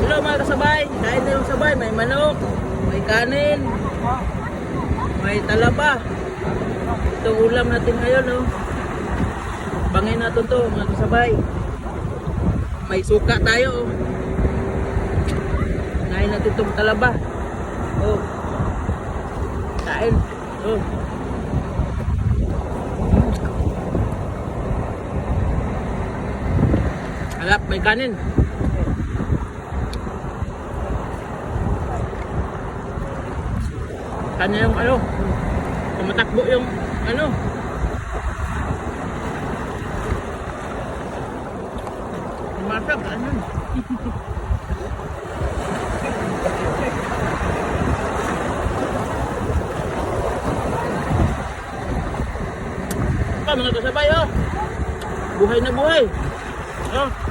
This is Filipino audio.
Hello mga kasabay, kain na yung sabay, may manok, may kanin, may talaba. Ito ulam natin ngayon, oh. Bangin natin to mga kasabay. May suka tayo, oh. Kain natin itong talaba. Oh. Kain. Oh. Harap, may kanin. Kanya yung ano, tumatakbo yung ano. Tumatak, ano. Pa mga kasabay, oh. Buhay na buhay. Oh.